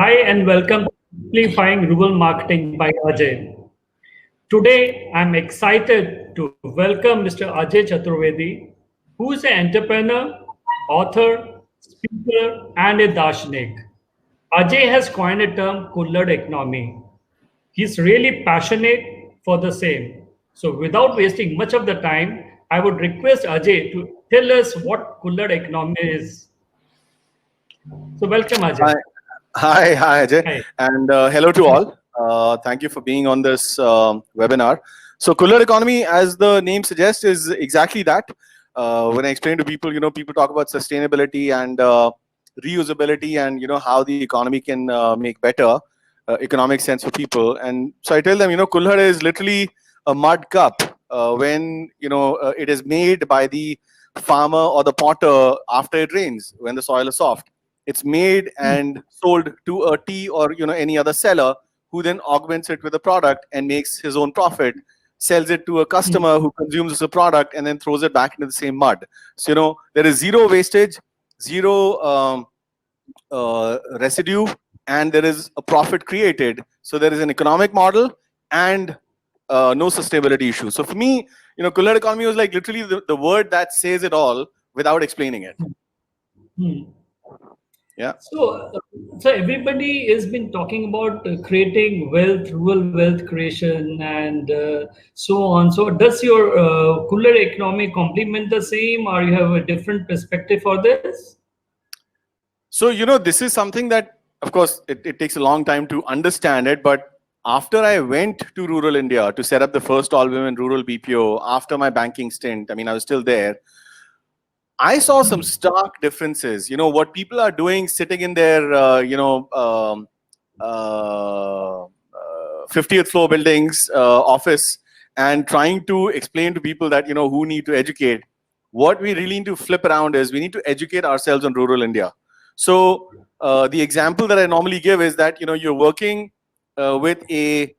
Hi and welcome to Simplifying Rural Marketing by Ajay. Today, I'm excited to welcome Mr. Ajay Chaturvedi, who is an entrepreneur, author, speaker, and a darshanik. Ajay has coined a term Kulhad economy. He's really passionate for the same. So, without wasting much of the time, I would request Ajay to tell us what Kulhad economy is. So, welcome, Hi, Ajay. hi, Ajay, Hi. and hello to all. Thank you for being on this webinar. So, Kulhad economy, as the name suggests, is exactly that. When I explain to people, people talk about sustainability and reusability, and how the economy can make better economic sense for people. And so I tell them, Kulhad is literally a mud cup when it is made by the farmer or the potter after it rains when the soil is soft. It's made and sold to a tea or any other seller who then augments it with a product and makes his own profit, sells it to a customer who consumes the product and then throws it back into the same mud. So there is zero wastage, zero residue, and there is a profit created. So there is an economic model and no sustainability issue. So for me, Kulhad economy was like literally the word that says it all without explaining it. Hmm. Yeah. So everybody has been talking about creating wealth, rural wealth creation, and so on. So does your cooler economy complement the same, or you have a different perspective for this? So, this is something that, of course, it takes a long time to understand it. But after I went to rural India to set up the first all-women rural BPO, after my banking stint, I mean, I was still there, I saw some stark differences. What people are doing sitting in their, 50th floor buildings, office, and trying to explain to people that, who need to educate. What we really need to flip around is we need to educate ourselves in rural India. So the example that I normally give is that, you're working with a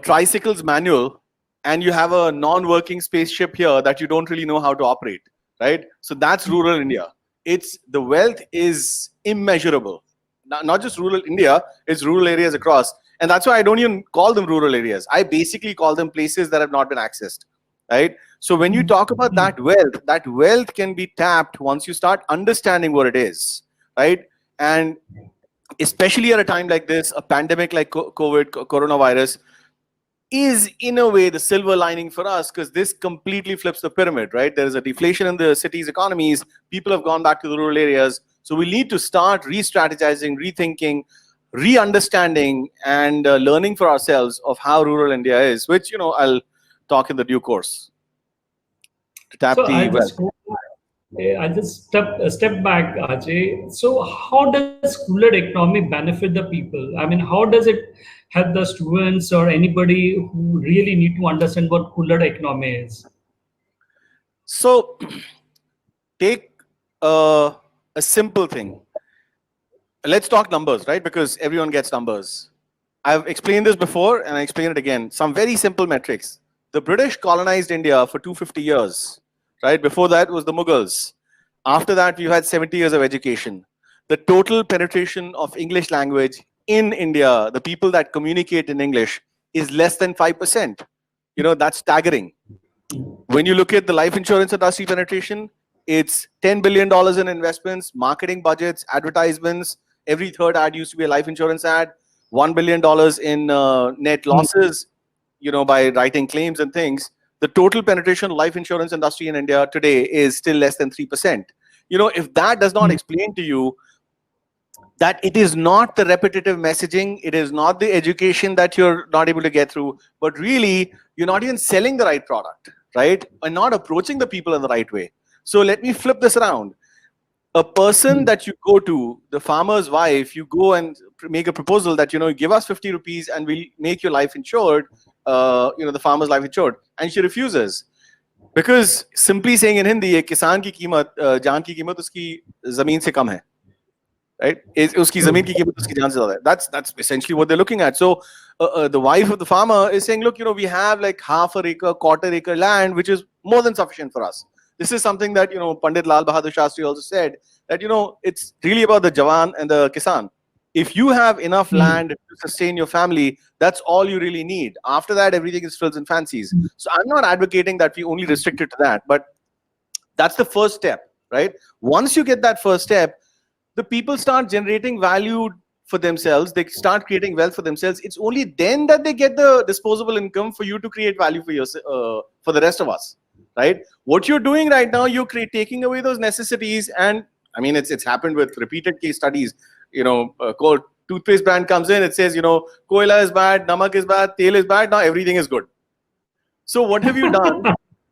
tricycle's manual and you have a non-working spaceship here that you don't really know how to operate, right? So that's rural India. The wealth is immeasurable. Not just rural India, it's rural areas across. And that's why I don't even call them rural areas. I basically call them places that have not been accessed, right? So when you talk about that wealth can be tapped once you start understanding what it is, right? And especially at a time like this, a pandemic like COVID, coronavirus, is in a way the silver lining for us, because this completely flips the pyramid, right? There is a deflation in the cities' economies. People have gone back to the rural areas. So we need to start re-strategizing, rethinking, re-understanding, and learning for ourselves of how rural India is, which, I'll talk in the due course to tap So the wealth. I just step back, Ajay. So how does cooler economy benefit the people? I mean, how does it help the students or anybody who really need to understand what cooler economy is? So take a simple thing. Let's talk numbers, right? Because everyone gets numbers. I've explained this before and I explain it again. Some very simple metrics. The British colonized India for 250 years, right? Before that was the Mughals. After that, we've had 70 years of education. The total penetration of English language in India, the people that communicate in English, is less than 5%. That's staggering. When you look at the life insurance industry penetration, it's $10 billion in investments, marketing budgets, advertisements. Every third ad used to be a life insurance ad. $1 billion in net losses, by writing claims and things. The total penetration of life insurance industry in India today is still less than 3%. If that does not explain to you that it is not the repetitive messaging, it is not the education that you're not able to get through, but really you're not even selling the right product, right? And not approaching the people in the right way. So let me flip this around. A person that you go to, the farmer's wife, you go and make a proposal that, give us 50 rupees and we'll make your life insured, the farmer's life insured. And she refuses. Because simply saying in Hindi, एक किसान की कीमत, जान की कीमत उसकी ज़मीन से कम है, right? उसकी ज़मीन की कीमत उसकी जान से ज़्यादा है. That's essentially what they're looking at. So the wife of the farmer is saying, look, we have like half an acre, quarter acre land, which is more than sufficient for us. This is something that, Pandit Lal Bahadur Shastri also said, that, it's really about the Jawan and the Kisan. If you have enough land to sustain your family, that's all you really need. After that, everything is frills and fancies. So I'm not advocating that we only restrict it to that, but that's the first step, right? Once you get that first step, the people start generating value for themselves. They start creating wealth for themselves. It's only then that they get the disposable income for you to create value for yourself, for the rest of us, right? What you're doing right now, you're taking away those necessities. And I mean, it's happened with repeated case studies. Called toothpaste brand comes in, it says, koila is bad, namak is bad, tail is bad, now everything is good. So what have you done?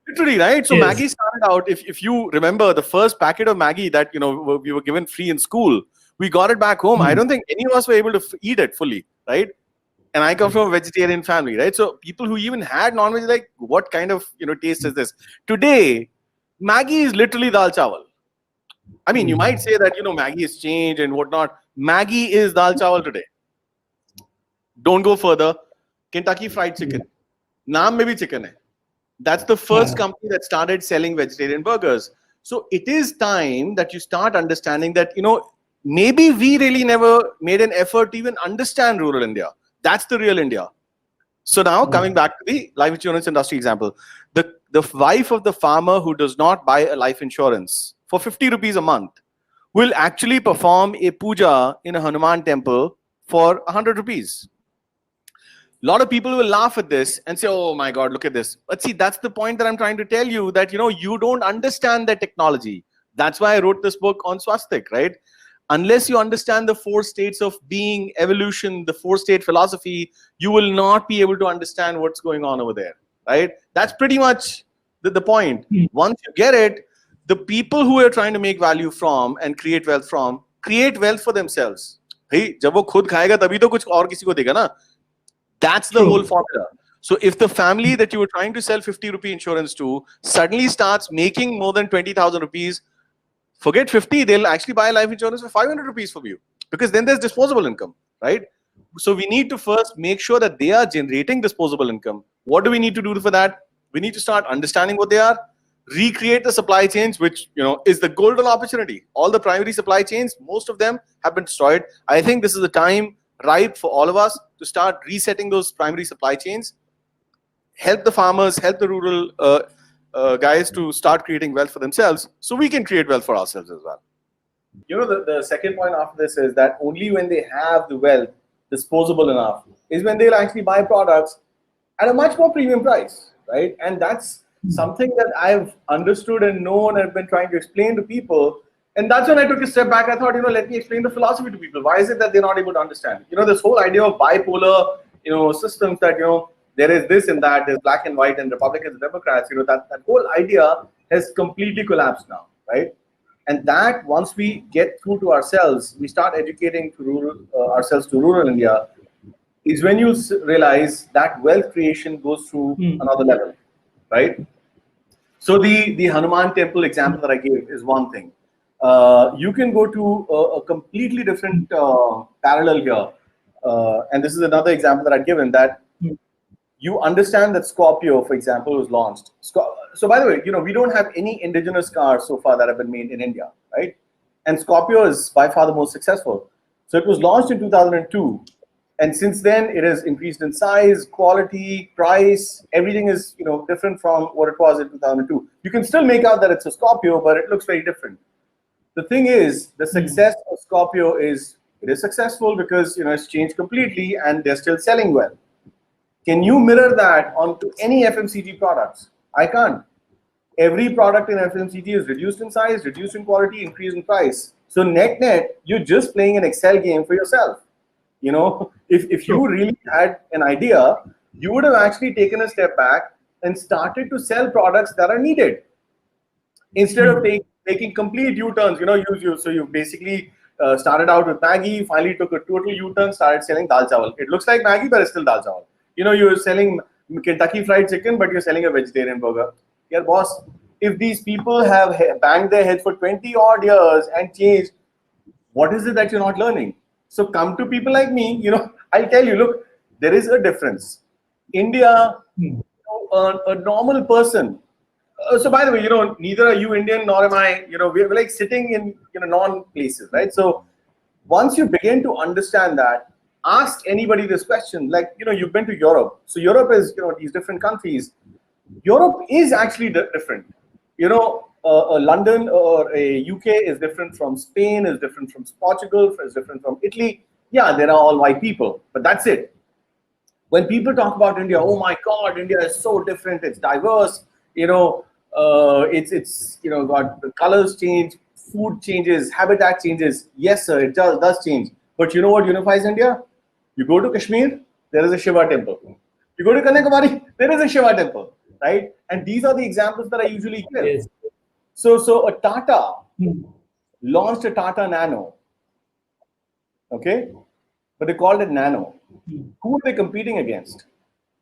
Literally, right? So Yes. Maggie started out, if you remember the first packet of Maggie that we were given free in school, we got it back home. I don't think any of us were able to eat it fully, right? And I come from a vegetarian family, right? So people who even had non-veg, like, what kind of taste is this? Today, Maggie is literally dal chawal. I mean, you might say that Maggie has changed and whatnot. Maggie is dal chawal today. Don't go further. Kentucky Fried Chicken. Naam mein bhi chicken hai. That's the first company that started selling vegetarian burgers. So it is time that you start understanding that, maybe we really never made an effort to even understand rural India. That's the real India. So now coming back to the life insurance industry example, the wife of the farmer who does not buy a life insurance for 50 rupees a month will actually perform a puja in a Hanuman temple for 100 rupees. A lot of people will laugh at this and say, oh my God, look at this. But see, that's the point that I'm trying to tell you, that you don't understand the technology. That's why I wrote this book on swastik, right? Unless you understand the 4 states of being, evolution, the 4-state philosophy, you will not be able to understand what's going on over there, right? That's pretty much the point. Once you get it, the people who are trying to make value from and create wealth from, create wealth for themselves. Hey, जब वो खुद खाएगा तभी तो कुछ और किसी को देगा ना. That's the whole formula. So if the family that you were trying to sell 50 rupee insurance to suddenly starts making more than 20,000 rupees, forget 50, they'll actually buy life insurance for 500 rupees from you, because then there's disposable income, right? So we need to first make sure that they are generating disposable income. What do we need to do for that? We need to start understanding what they are, recreate the supply chains, which is the golden opportunity. All the primary supply chains, most of them have been destroyed. I think this is the time ripe for all of us to start resetting those primary supply chains, help the farmers, help the rural guys to start creating wealth for themselves, so we can create wealth for ourselves as well. The second point after this is that only when they have the wealth disposable enough is when they'll actually buy products at a much more premium price, right? And that's something that I've understood and known and been trying to explain to people. And that's when I took a step back. I thought, let me explain the philosophy to people. Why is it that they're not able to understand? This whole idea of bipolar, systems, that, there is this and that, there's black and white and Republicans and Democrats, that whole idea has completely collapsed now, right? And that once we get through to ourselves, we start educating to rural, ourselves to rural India, is when you realize that wealth creation goes through another level, right? So the Hanuman temple example that I gave is one thing. You can go to a completely different parallel here. And this is another example that I've given, that you understand that Scorpio, for example, was launched. So by the way, we don't have any indigenous cars so far that have been made in India, right? And Scorpio is by far the most successful. So it was launched in 2002. And since then, it has increased in size, quality, price. Everything is different from what it was in 2002. You can still make out that it's a Scorpio, but it looks very different. The thing is, the success of Scorpio is, it is successful because it's changed completely and they're still selling well. Can you mirror that onto any FMCG products? I can't. Every product in FMCG is reduced in size, reduced in quality, increased in price. So net, you're just playing an Excel game for yourself. If you really had an idea, you would have actually taken a step back and started to sell products that are needed, instead of taking complete U-turns. So you basically started out with Maggie, finally took a total U-turn, started selling dal chawal. It looks like Maggie, but it's still dal chawal. You're selling Kentucky Fried Chicken, but you're selling a vegetarian burger. Yeah, boss, if these people have banged their heads for 20 odd years and changed, what is it that you're not learning? So come to people like me, I'll tell you, look, there is a difference. India, a normal person. So by the way, neither are you Indian nor am I. We're like sitting in non places, right? So Once you begin to understand that, ask anybody this question. Like, you've been to Europe. So Europe is, these different countries. Europe is actually different. London or a UK is different from Spain, is different from Portugal, is different from Italy. Yeah, there are all white people, but that's it. When people talk about India, oh my God, India is so different. It's diverse. It's got the colors change, food changes, habitat changes. Yes, sir, it does change. But you know what unifies India? You go to Kashmir, there is a Shiva temple. You go to Kanyakumari, there is a Shiva temple, right? And these are the examples that I usually give. Yes. So a Tata launched a Tata Nano, okay? But they called it Nano. Who are they competing against?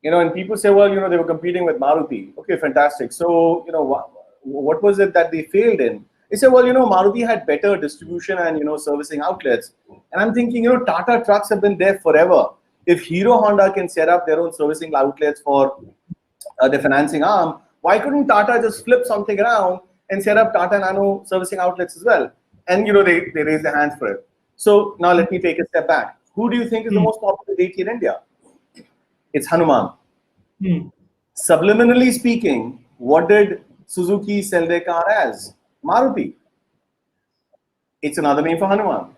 And people say, well, they were competing with Maruti. Okay, fantastic. So, what was it that they failed in? They said, well, Maruti had better distribution and, servicing outlets. And I'm thinking, Tata trucks have been there forever. If Hero Honda can set up their own servicing outlets for the financing arm, why couldn't Tata just flip something around and set up Tata Nano servicing outlets as well? And, they raised their hands for it. So now let me take a step back. Who do you think is the most popular deity in India? It's Hanuman. Subliminally speaking, what did Suzuki sell their car as? Maruti. It's another name for Hanuman,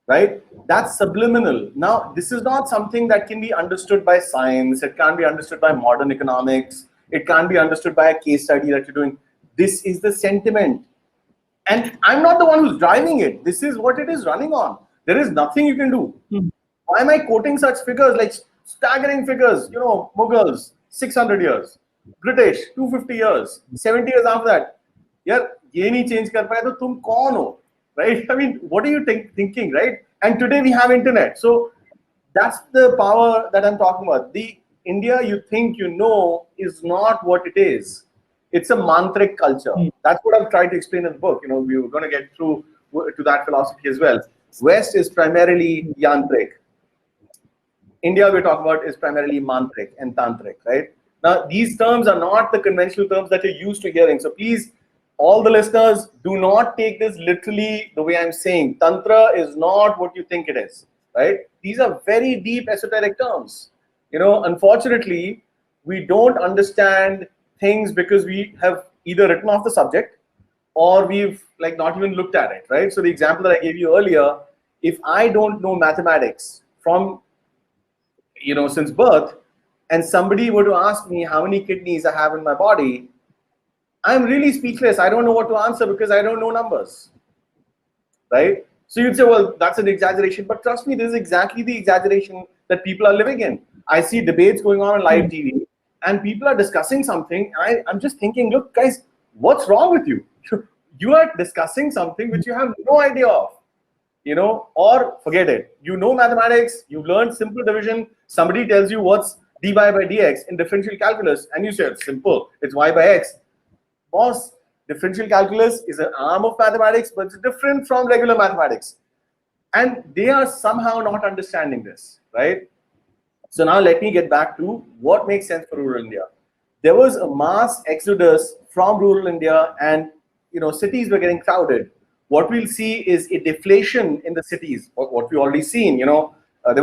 right? That's subliminal. Now, this is not something that can be understood by science. It can't be understood by modern economics. It can't be understood by a case study that you're doing. This is the sentiment. And I'm not the one who's driving it. This is what it is running on. There is nothing you can do. Why am I quoting such figures, like staggering figures? Mughals, 600 years. British, 250 years. 70 years after that. Yeah, ye nahi change kar paye, to tum kaun ho? Right? I mean, what are you thinking, right? And today we have internet. So that's the power that I'm talking about. The India you think is not what it is. It's a mantric culture. That's what I've tried to explain in the book. We were going to get through to that philosophy as well. West is primarily yantric. India we're talking about is primarily mantric and tantric, right? Now, these terms are not the conventional terms that you're used to hearing. So please, all the listeners, do not take this literally the way I'm saying. Tantra is not what you think it is, right? These are very deep esoteric terms. Unfortunately, we don't understand things because we have either written off the subject or we've not even looked at it, right? So the example that I gave you earlier, if I don't know mathematics from, since birth, and somebody were to ask me how many kidneys I have in my body, I'm really speechless. I don't know what to answer because I don't know numbers, right? So you'd say, well, that's an exaggeration, but trust me, this is exactly the exaggeration that people are living in. I see debates going on live TV, and people are discussing something. I'm just thinking, look, guys, what's wrong with you? You are discussing something which you have no idea of, or forget it. Mathematics, you've learned simple division. Somebody tells you what's dy by dx in differential calculus, and you say it's simple, it's y by x. Boss, differential calculus is an arm of mathematics, but it's different from regular mathematics. And they are somehow not understanding this, right? So now let me get back to what makes sense for rural India. There was a mass exodus from rural India, and cities were getting crowded. What we'll see is a deflation in the cities. What we've already seen, there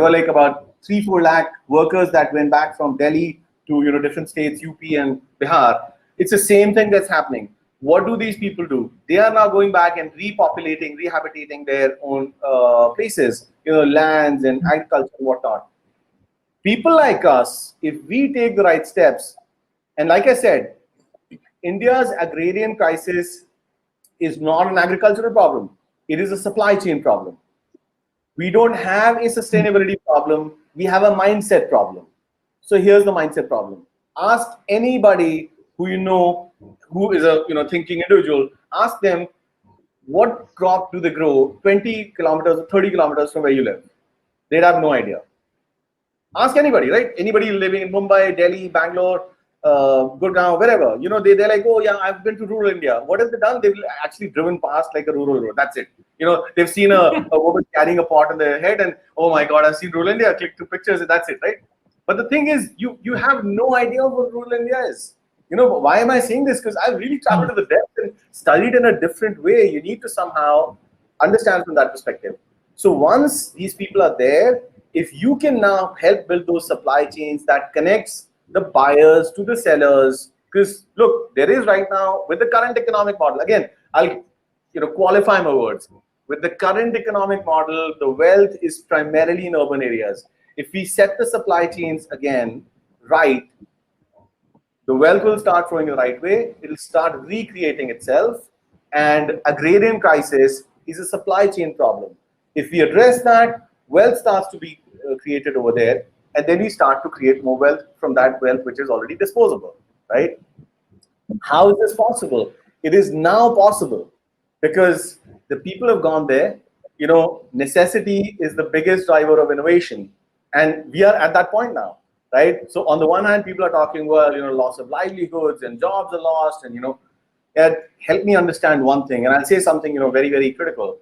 were about 3-4 lakh workers that went back from Delhi to different states, UP and Bihar. It's the same thing that's happening. What do these people do? They are now going back and repopulating, rehabitating their own places, lands and agriculture and whatnot. People like us, if we take the right steps, and like I said, India's agrarian crisis is not an agricultural problem. It is a supply chain problem. We don't have a sustainability problem. We have a mindset problem. So here's the mindset problem. Ask anybody who is a thinking individual. Ask them, what crop do they grow 20 kilometers or 30 kilometers from where you live? They'd have no idea. Ask anybody, right? Anybody living in Mumbai, Delhi, Bangalore, Gurgaon, wherever. They're like, oh yeah, I've been to rural India. What have they done? They've actually driven past like a rural road. That's it. They've seen a woman carrying a pot on their head, and oh my God, I've seen rural India. Click 2 pictures, and that's it, right? But the thing is, you have no idea what rural India is. Why am I saying this? Because I've really traveled to the depth and studied in a different way. You need to somehow understand from that perspective. So once these people are there, if you can now help build those supply chains that connects the buyers to the sellers, because look, there is right now with the current economic model, again, I'll qualify my words. With the current economic model, the wealth is primarily in urban areas. If we set the supply chains again right, the wealth will start flowing the right way. It will start recreating itself. And agrarian crisis is a supply chain problem. If we address that, wealth starts to be created over there. And then we start to create more wealth from that wealth which is already disposable, right? How is this possible? It is now possible because the people have gone there. Necessity is the biggest driver of innovation. And we are at that point now, right? So on the one hand, people are talking, well, loss of livelihoods and jobs are lost. And, help me understand one thing. And I'll say something, very, very critical.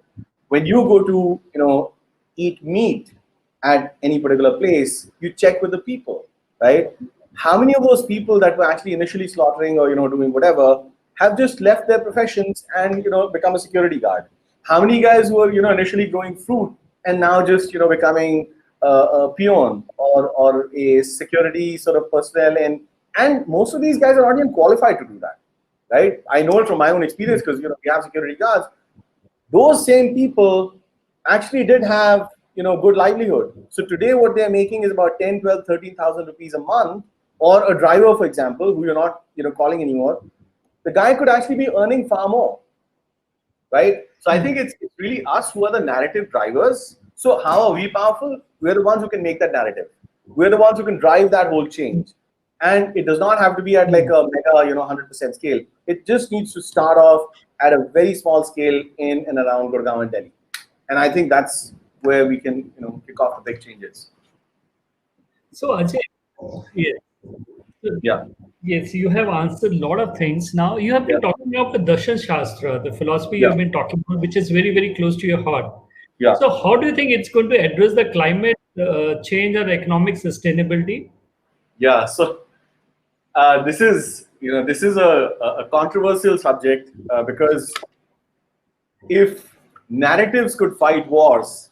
When you go to, eat meat at any particular place, you check with the people, right? How many of those people that were actually initially slaughtering or doing whatever have just left their professions and become a security guard? How many guys who were initially growing fruit and now just becoming a peon or a security sort of personnel, and most of these guys are not even qualified to do that, right? I know it from my own experience because we have security guards. Those same people actually did have good livelihood. So today what they're making is about 10, 12, 13,000 rupees a month. Or a driver, for example, who you're not calling anymore, the guy could actually be earning far more, right? So I think it's really us who are the narrative drivers. So how are we powerful? We're the ones who can make that narrative. We're the ones who can drive that whole change. And it does not have to be at like a mega 100% scale. It just needs to start off at a very small scale in and around Gurgaon and Delhi. And I think that's where we can kick off the big changes. So Ajay, yes. Yeah. Yes, you have answered a lot of things. Now you have been talking about the Darshan Shastra, the philosophy you have been talking about, which is very, very close to your heart. Yeah. So how do you think it's going to address the climate change or economic sustainability? Yeah. So this is a controversial subject because if narratives could fight wars,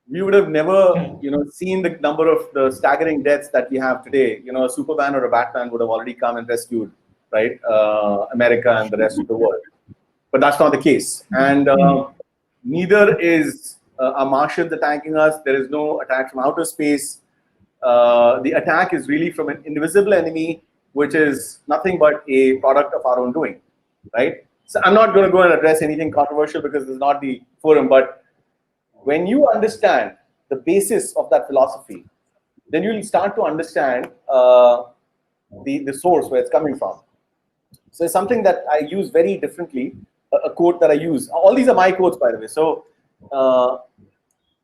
we would have never seen the number of the staggering deaths that we have today. A Superman or a Batman would have already come and rescued, right, America and the rest of the world. But that's not the case. And neither is a Martians attacking us. There is no attack from outer space. The attack is really from an invisible enemy, which is nothing but a product of our own doing, right? So I'm not going to go and address anything controversial because this is not the forum. But when you understand the basis of that philosophy, then you'll start to understand the source where it's coming from. So it's something that I use very differently, a quote that I use. All these are my quotes, by the way. So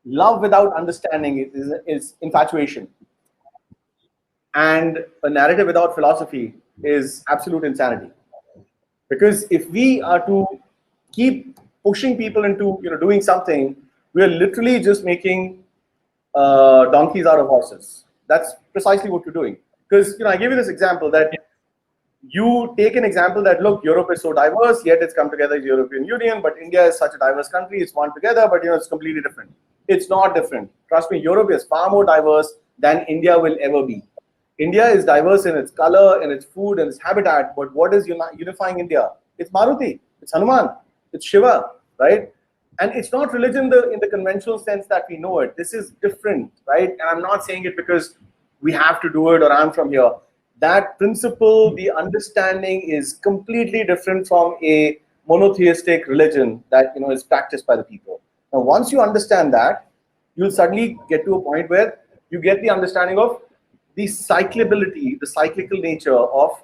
love without understanding is infatuation. And a narrative without philosophy is absolute insanity. Because if we are to keep pushing people into doing something, we are literally just making donkeys out of horses. That's precisely what you're doing. Because I give you this example that you take an example that, look, Europe is so diverse, yet it's come together as European Union, but India is such a diverse country, it's one together, but it's completely different. It's not different. Trust me, Europe is far more diverse than India will ever be. India is diverse in its color, in its food, and its habitat, but what is unifying India? It's Maruti, it's Hanuman, it's Shiva, right? And it's not religion in the conventional sense that we know it. This is different, right? And I'm not saying it because we have to do it or I'm from here. That principle, the understanding is completely different from a monotheistic religion that is practiced by the people. Now, once you understand that, you'll suddenly get to a point where you get the understanding of the cyclability, the cyclical nature of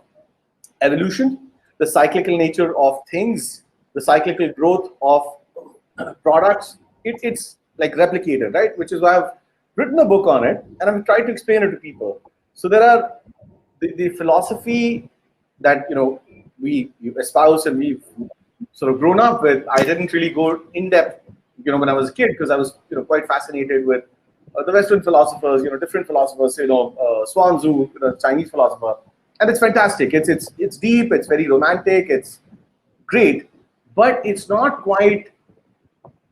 evolution, the cyclical nature of things, the cyclical growth of products. It's like replicated, right? Which is why I've written a book on it and I've tried to explain it to people. So there are the philosophy that we espouse and we've sort of grown up with. I didn't really go in depth when I was a kid because I was quite fascinated with the Western philosophers, different philosophers, Swan Tzu, Chinese philosopher, and it's fantastic. It's deep, it's very romantic, it's great, but it's not quite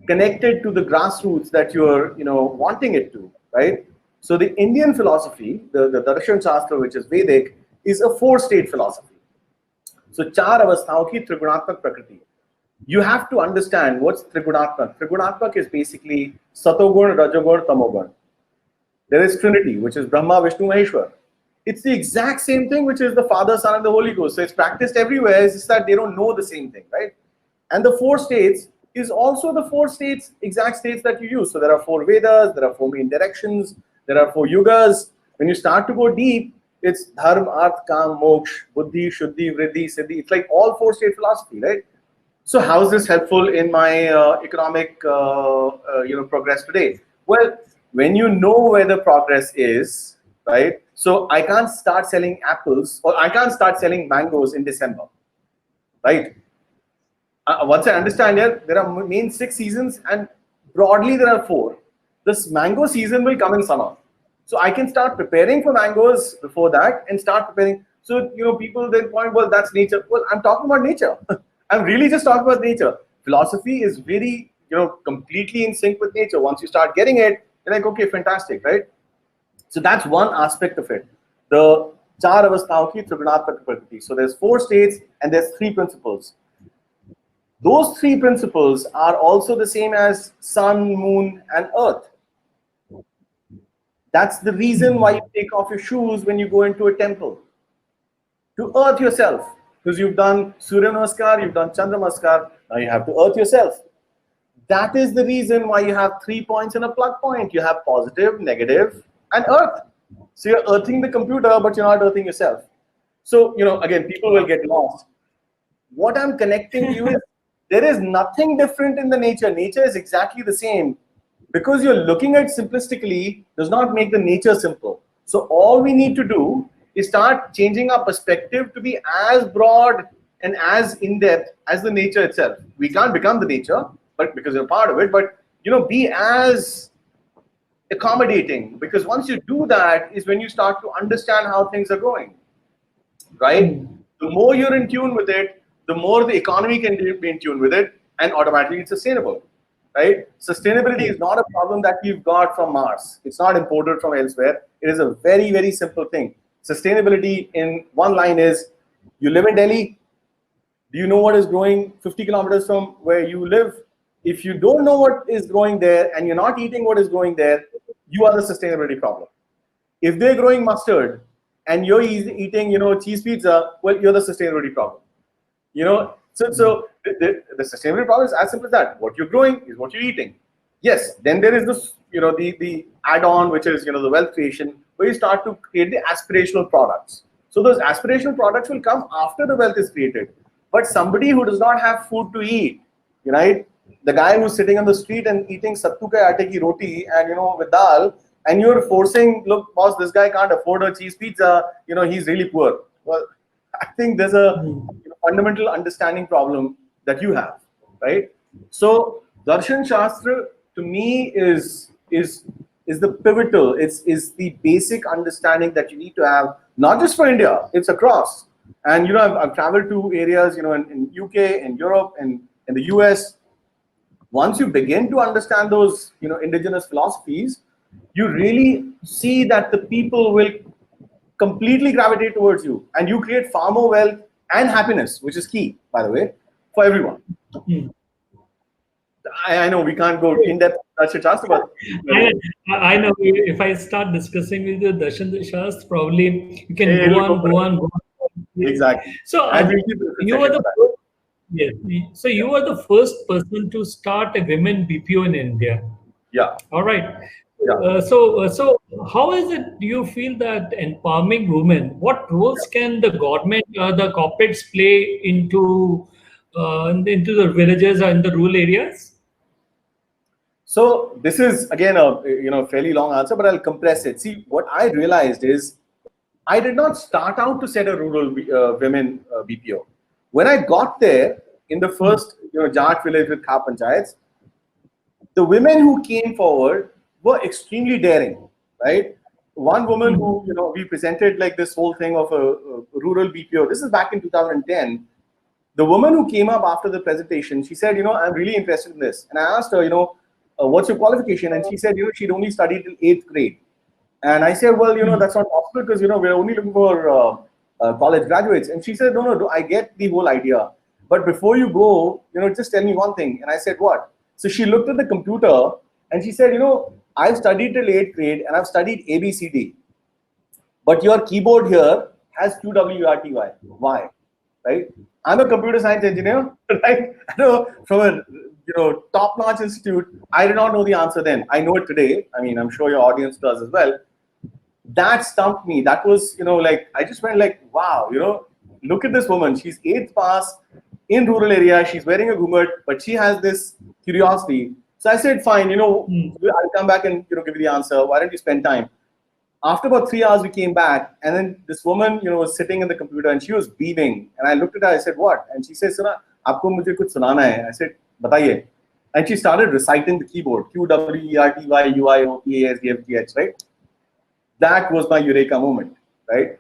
connected to the grassroots that you're wanting it to, right? So the Indian philosophy, the Darshan Shastra, which is Vedic, is a four-state philosophy. So char avasthaon ki trigunaत्मक prakriti. You have to understand what's trigunaत्मक. Trigunaत्मक is basically satogun, rajogun, tamogun. There is Trinity, which is Brahma, Vishnu, Maheshwar. It's the exact same thing, which is the Father, Son, and the Holy Ghost. So it's practiced everywhere. It's just that they don't know the same thing, right? And the four states is also the four states, exact states that you use. So there are four Vedas, there are four main directions, there are four yugas. When you start to go deep, it's dharma, arth, kam, moksha, buddhi, shuddhi, vriddhi, siddhi. It's like all four state philosophy, right? So how is this helpful in my economic progress today? Well, when you know where the progress is, right? So I can't start selling apples, or I can't start selling mangoes in December, right? Once I understand here, there are main 6 seasons, and broadly there are 4. This mango season will come in summer. So I can start preparing for mangoes before that and start preparing. So, people then point, well, that's nature. Well, I'm talking about nature. I'm really just talking about nature. Philosophy is very, completely in sync with nature. Once you start getting it, you're like, okay, fantastic, right? So that's one aspect of it. The char avasthaon ki trigunaत्मक prakriti. So there's 4 states and there's 3 principles. Those 3 principles are also the same as sun, moon, and earth. That's the reason why you take off your shoes when you go into a temple. To earth yourself. Because you've done Surya Namaskar, you've done Chandra Namaskar, now you have to earth yourself. That is the reason why you have 3 points and a plug point. You have positive, negative, and earth. So you're earthing the computer, but you're not earthing yourself. So, again, people will get lost. What I'm connecting you is, there is nothing different in the nature. Nature is exactly the same. Because you're looking at simplistically does not make the nature simple. So all we need to do is start changing our perspective to be as broad and as in-depth as the nature itself. We can't become the nature, but because you're part of it, but be as accommodating, because once you do that is when you start to understand how things are going, right? The more you're in tune with it, the more the economy can be in tune with it, and automatically it's sustainable, right? Sustainability is not a problem that we've got from Mars. It's not imported from elsewhere. It is a very, very simple thing. Sustainability in one line is, you live in Delhi, do you know what is growing 50 kilometers from where you live? If you don't know what is growing there and you're not eating what is growing there, you are the sustainability problem. If they're growing mustard and you're eating, cheese pizza, well, you're the sustainability problem. So the sustainability problem is as simple as that. What you're growing is what you're eating. Yes, then there is this, the add-on, which is, the wealth creation, where you start to create the aspirational products. So those aspirational products will come after the wealth is created. But somebody who does not have food to eat, right? The guy who's sitting on the street and eating sattu ka aate ki roti and, with dal, and you're forcing, look, boss, this guy can't afford a cheese pizza, he's really poor. Well, I think there's a fundamental understanding problem that you have, right? So Darshan Shastra to me is the pivotal, is the basic understanding that you need to have, not just for India, it's across. And I've traveled to areas, in UK, in Europe, and in the US. Once you begin to understand those, indigenous philosophies, you really see that the people will completely gravitate towards you, and you create far more wealth and happiness, which is key, by the way, for everyone. I know we can't go in depth Darshan Shastra, but I know if I start discussing with you Darshan Shastra, probably you can go on. Exactly. So you were the first, yes. So you were the first person to start a women BPO in India. Yeah. All right. Yeah. So how is it? Do you feel that empowering women? What roles can the government, the corporates play into the villages and the rural areas? So this is again a fairly long answer, but I'll compress it. See, what I realized is I did not start out to set a rural women BPO. When I got there in the first Jat village with Kha Panchayats, the women who came forward were extremely daring, right? One woman who we presented like this whole thing of a rural BPO. This is back in 2010. The woman who came up after the presentation, she said, I'm really interested in this. And I asked her, what's your qualification? And she said, she'd only studied till 8th grade. And I said, well, that's not possible because, we're only looking for college graduates. And she said, no, I get the whole idea. But before you go, just tell me one thing. And I said, what? So she looked at the computer and she said, I've studied till 8th grade and I've studied ABCD. But your keyboard here has QWERTY. Why? Right? I'm a computer science engineer, right? From a top-notch institute. I did not know the answer then. I know it today. I mean, I'm sure your audience does as well. That stumped me. That was, I just went like, wow, look at this woman. She's 8th pass in rural area. She's wearing a ghummat, but she has this curiosity. So I said, fine, I'll come back and give you the answer. Why don't you spend time? After about 3 hours, we came back, and then this woman, was sitting in the computer, and she was beaming. And I looked at her. I said, "What?" And she said, "Sir, आपको मुझे कुछ सुनाना है." I said, "बताइए." And she started reciting the keyboard: Q W E R T Y U I O P A S D F G H. Right? That was my eureka moment. Right?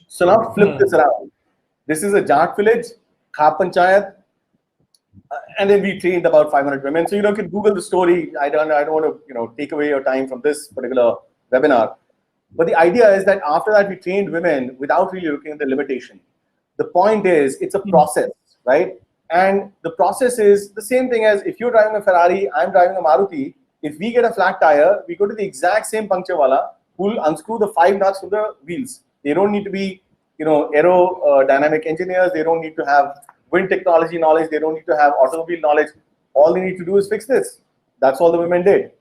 So now flip this around. This is a Jat village, Khap Panchayat, and then we trained about 500 women. So you can Google the story. I don't want to take away your time from this particular webinar. But the idea is that after that, we trained women without really looking at the limitation. The point is, it's a process, right? And the process is the same thing as if you're driving a Ferrari, I'm driving a Maruti. If we get a flat tire, we go to the exact same puncture wala who'll unscrew the 5 nuts from the wheels. They don't need to be, aerodynamic engineers. They don't need to have wind technology knowledge. They don't need to have automobile knowledge. All they need to do is fix this. That's all the women did.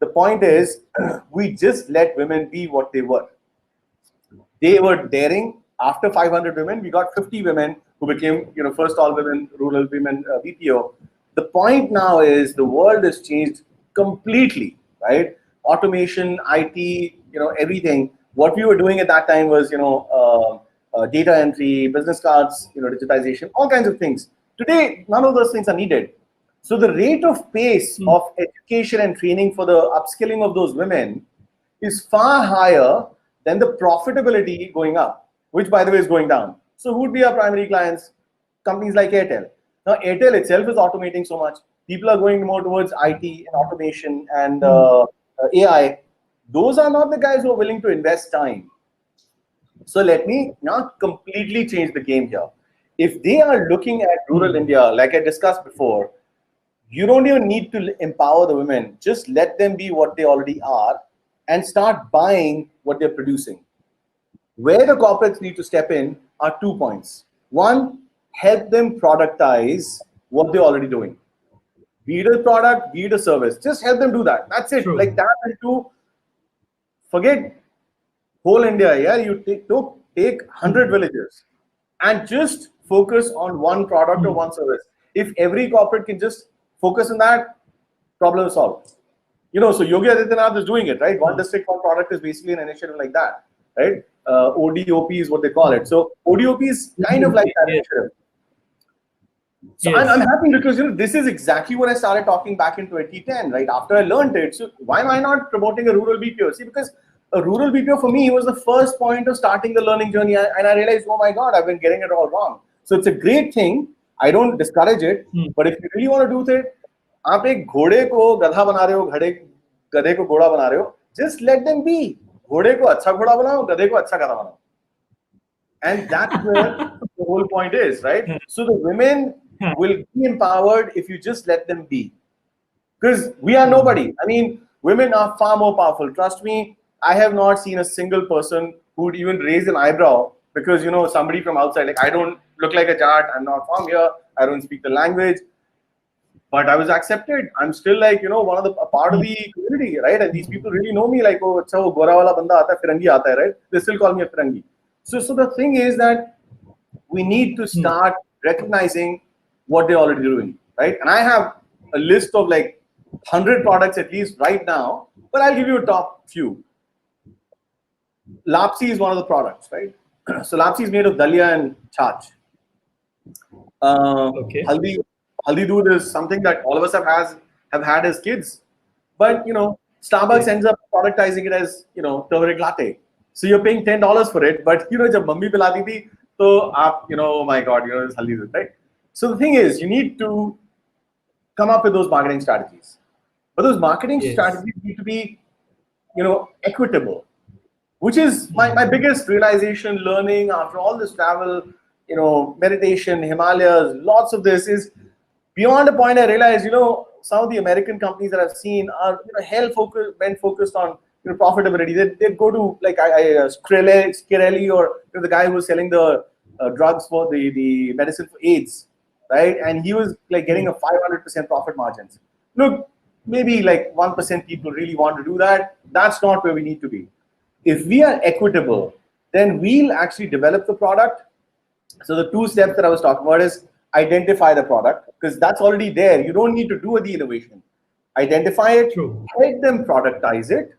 The point is, we just let women be what they were. They were daring. After 500 women, we got 50 women who became, first all-women, rural women BPO. The point now is the world has changed completely, right? Automation, IT, everything. What we were doing at that time was, data entry, business cards, digitization, all kinds of things. Today, none of those things are needed. So the rate of pace of education and training for the upskilling of those women is far higher than the profitability going up, which by the way is going down. So who would be our primary clients? Companies like Airtel. Now Airtel itself is automating so much. People are going more towards IT and automation and AI. Those are not the guys who are willing to invest time. So let me not completely change the game here. If they are looking at rural India, like I discussed before, you don't even need to empower the women. Just let them be what they already are and start buying what they're producing. Where the corporates need to step in are 2 points. One, help them productize what they're already doing. Be it a product, be it a service. Just help them do that. That's it. True. Like that. And to forget whole India. Yeah, you take 100 villages and just focus on one product or one service. If every corporate can just focus on that, problem solved. So Yogi Adityanath is doing it, right? One district, one product is basically an initiative like that, right? ODOP is what they call it. So ODOP is kind of like that initiative. So I'm happy because this is exactly what I started talking back in 2010, right? After I learned it. So why am I not promoting a rural BPO? See, because a rural BPO for me was the first point of starting the learning journey, and I realized, oh my God, I've been getting it all wrong. So it's a great thing. I don't discourage it, but if you really want to do it, आप एक घोड़े को गधा बना रहे हो, गधे को घोड़ा बना रहे हो, just let them be. घोड़े को अच्छा घोड़ा बनाओ, गधे को अच्छा गधा बनाओ. And that's where the whole point is, right? So the women will be empowered if you just let them be. Because we are nobody. I mean, women are far more powerful. Trust me, I have not seen a single person who would even raise an eyebrow because, somebody from outside, like I don't look like a Jat, I'm not from here, I don't speak the language. But I was accepted. I'm still like, one of a part of the community, right? And these people really know me like, oh, acha wo gora wala banda aata hai, Firangi aata hai, right? They still call me a Firangi. So the thing is that we need to start recognizing what they're already doing, right? And I have a list of like 100 products at least right now, but I'll give you a top few. Lapsi is one of the products, right? So Lapsi is made of dalia and chach. Haldi doodh is something that all of us have had as kids, but Starbucks ends up productizing it as turmeric latte. So you're paying $10 for it, but jab mummy pilati thi, So, oh my God, this haldi is right. So the thing is, you need to come up with those marketing strategies. But those marketing Yes. strategies need to be, equitable, which is my biggest realization, learning after all this travel, meditation, Himalayas, lots of this is beyond a point. I realized, some of the American companies that I've seen are, hell focused, when focused on, profitability. They go to like Skrelli, or the guy who was selling the drugs for the medicine for AIDS, right? And he was like getting a 500% profit margins. Look, maybe like 1% people really want to do that. That's not where we need to be. If we are equitable, then we'll actually develop the product. So the two steps that I was talking about is identify the product, because that's already there. You don't need to do the innovation. Identify it, True. help them productize it,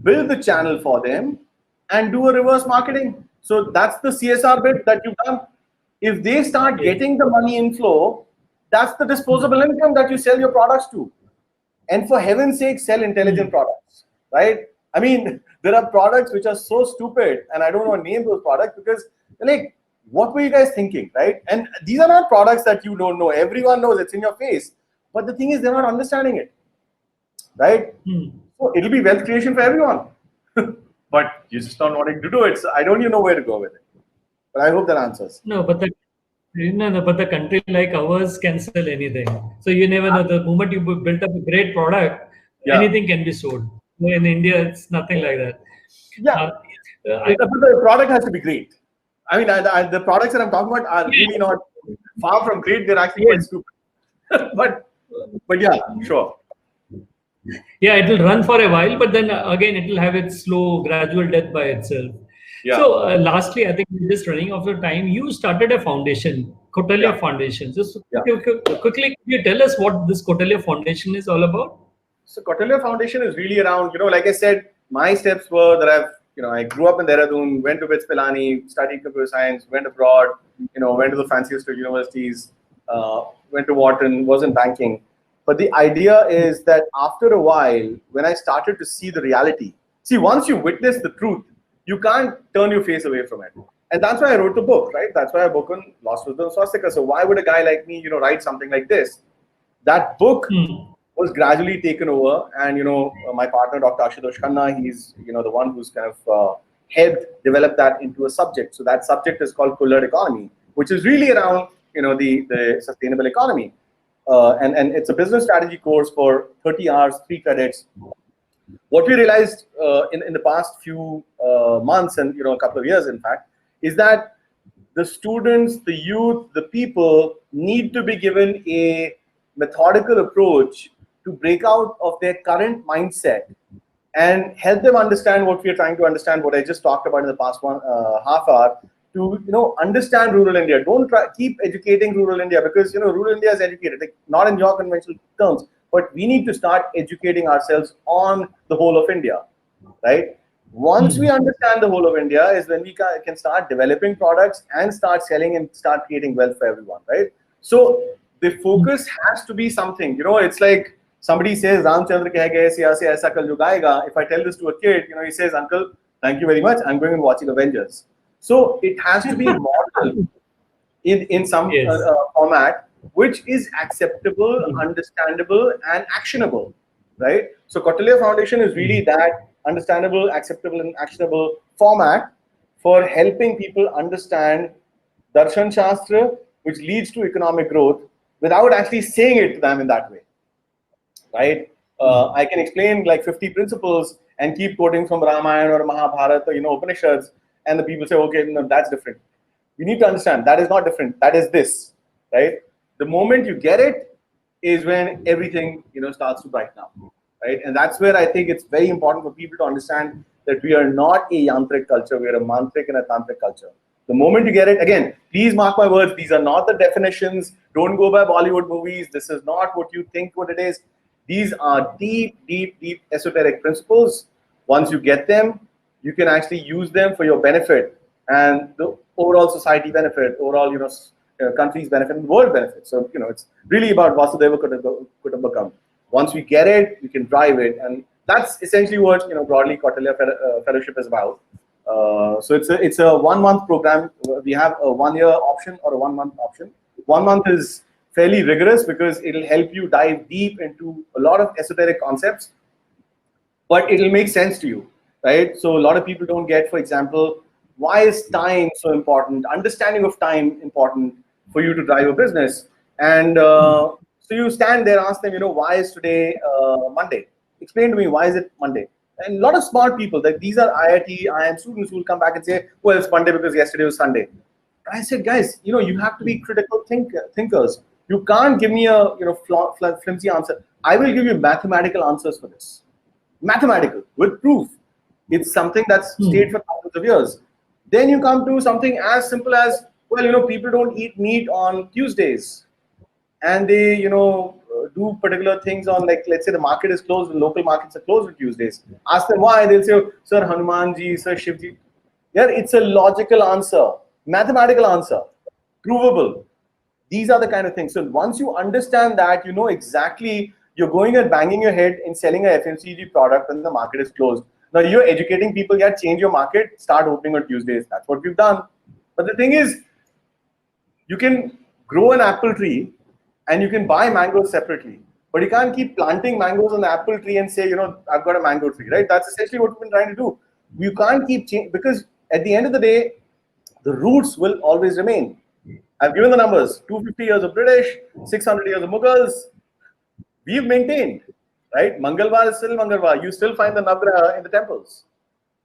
build the channel for them, and do a reverse marketing. So that's the CSR bit that you've done. If they start getting the money inflow, that's the disposable income that you sell your products to. And for heaven's sake, sell intelligent products, right? I mean, there are products which are so stupid, and I don't want to name those products because they're like, what were you guys thinking, right? And these are not products that you don't know. Everyone knows, it's in your face. But the thing is, they're not understanding it, right? So it'll be wealth creation for everyone. But you're just not wanting to do it. So I don't even know where to go with it. But I hope that answers. No, but the country like ours can sell anything. So you never know. The moment you built up a great product, Yeah. anything can be sold. In India, it's nothing like that. Yeah. I, But the product has to be great. I mean, the products that I'm talking about are really not far from great. They're actually quite stupid. but yeah, sure. yeah, it will run for a while, but then again, it will have its slow, gradual death by itself. Yeah. So, lastly, I think we're just running out of time. You started a foundation, Kautilya Yeah. Foundation. Just Yeah. quickly, could you tell us what this Kautilya Foundation is all about? So Kautilya Foundation is really around, like I said, my steps were that I grew up in Dehradun, went to BITS Pilani, studied computer science, went abroad, went to the fanciest of universities, went to Wharton, was in banking. But the idea is that after a while, when I started to see the reality, once you witness the truth, you can't turn your face away from it. And that's why I wrote the book, right? That's why I book on Lost Wisdom Swastika. So why would a guy like me, write something like this? That book was gradually taken over, and my partner Dr. Ashutosh Khanna, he's the one who's kind of helped develop that into a subject. So that subject is called Kulhad economy, which is really around the sustainable economy, and it's a business strategy course for 30 hours, 3 credits. What we realized in the past few months and a couple of years, in fact, is that the students, the youth, the people need to be given a methodical approach to break out of their current mindset and help them understand what we are trying to understand, what I just talked about in the past half hour, to understand rural India. Don't keep educating rural India, because rural India is educated, like not in your conventional terms, but we need to start educating ourselves on the whole of India, right? Once we understand the whole of India is when we can start developing products and start selling and start creating wealth for everyone, right? So the focus has to be something, it's like somebody says, Ramchandra keh gaye, se aisa kal jug aayega. If I tell this to a kid, he says, uncle, thank you very much, I'm going and watching Avengers. So it has to be modeled in some format which is acceptable, understandable, and actionable, right? So Kautilya Foundation is really that understandable, acceptable, and actionable format for helping people understand Darshan Shastra, which leads to economic growth, without actually saying it to them in that way, right? I can explain like 50 principles and keep quoting from Ramayana or Mahabharata, Upanishads, and the people say, okay, no, that's different. You need to understand that is not different. That is this, right? The moment you get it is when everything starts to brighten up, right? And that's where I think it's very important for people to understand that we are not a yantric culture. We are a mantric and a tantric culture. The moment you get it, again, please mark my words. These are not the definitions. Don't go by Bollywood movies. This is not what you think what it is. These are deep, deep, deep esoteric principles. Once you get them, you can actually use them for your benefit and the overall society benefit, overall country's benefit, and the world benefit. So it's really about Vasudeva Kutumbakam. Once we get it, we can drive it, and that's essentially what broadly Kautilya Fellowship is about. So it's a 1 month program. We have a 1 year option or a 1 month option. 1 month is fairly rigorous because it'll help you dive deep into a lot of esoteric concepts, but it'll make sense to you, right? So a lot of people don't get, for example, why is time so important? Understanding of time important for you to drive a business. And so you stand there, ask them, why is today Monday? Explain to me, why is it Monday? And a lot of smart people, like these are IIT, IIM students who will come back and say, well, it's Monday because yesterday was Sunday. I said, guys, you have to be critical thinkers. You can't give me a flimsy answer. I will give you mathematical answers for this. Mathematical, with proof. It's something that's stayed for thousands of years. Then you come to something as simple as, well, people don't eat meat on Tuesdays. And they, do particular things on, like, let's say the market is closed, the local markets are closed on Tuesdays. Ask them why, they'll say, Sir Hanumanji, Sir Shivji. Yeah, it's a logical answer, mathematical answer, provable. These are the kind of things. So once you understand that, exactly, you're going and banging your head in selling a FMCG product when the market is closed. Now you're educating people, change your market, start opening on Tuesdays. That's what we've done. But the thing is, you can grow an apple tree and you can buy mangoes separately. But you can't keep planting mangoes on the apple tree and say, I've got a mango tree, right? That's essentially what we've been trying to do. You can't keep changing, because at the end of the day, the roots will always remain. I've given the numbers: 250 years of British, 600 years of Mughals. We've maintained, right? Mangalwar is still Mangalwar. You still find the Navgraha in the temples.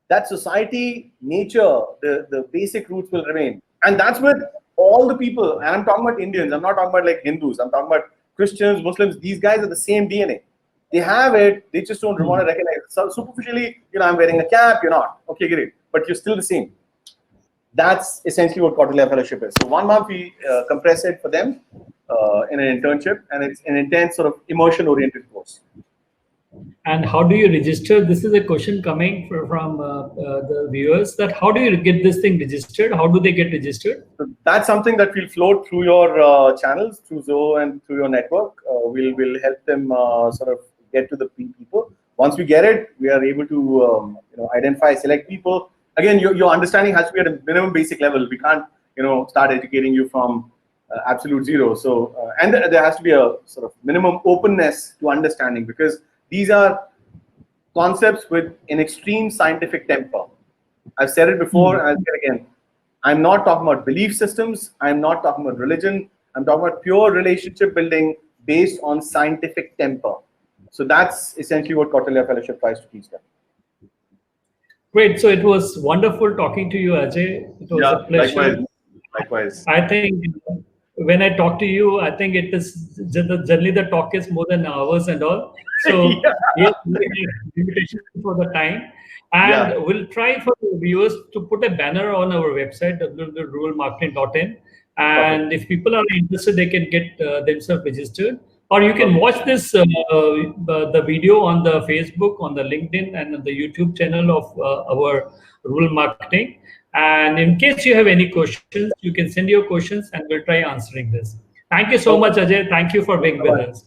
That society, nature, the basic roots will remain. And that's with all the people. And I'm talking about Indians. I'm not talking about like Hindus. I'm talking about Christians, Muslims. These guys are the same DNA. They have it. They just don't want to recognize it. So superficially, I'm wearing a cap. You're not. Okay, great. But you're still the same. That's essentially what Quarterly Fellowship is. So 1 month we compress it for them in an internship, and it's an intense sort of immersion-oriented course. And how do you register? This is a question coming from the viewers, that how do you get this thing registered? How do they get registered? So that's something that we'll float through your channels, through Zoho and through your network. We'll help them sort of get to the people. Once we get it, we are able to identify, select people. Again, your understanding has to be at a minimum basic level. We can't start educating you from absolute zero. So and there has to be a sort of minimum openness to understanding, because these are concepts with an extreme scientific temper. I've said it before, and I'll say it again. I'm not talking about belief systems. I'm not talking about religion. I'm talking about pure relationship building based on scientific temper. So that's essentially what Kautilya Fellowship tries to teach them. Great. So it was wonderful talking to you, Ajay. It was a pleasure. Likewise. I think when I talk to you, I think it is generally the talk is more than hours and all. So here's limitation for the time. And we'll try for the viewers to put a banner on our website, www.ruralmarketing.in. And if people are interested, they can get themselves registered. Or you can watch this the video on the Facebook, on the LinkedIn, and on the YouTube channel of our Rural Marketing. And in case you have any questions, you can send your questions and we'll try answering this. Thank you so much, Ajay. Thank you for being with us.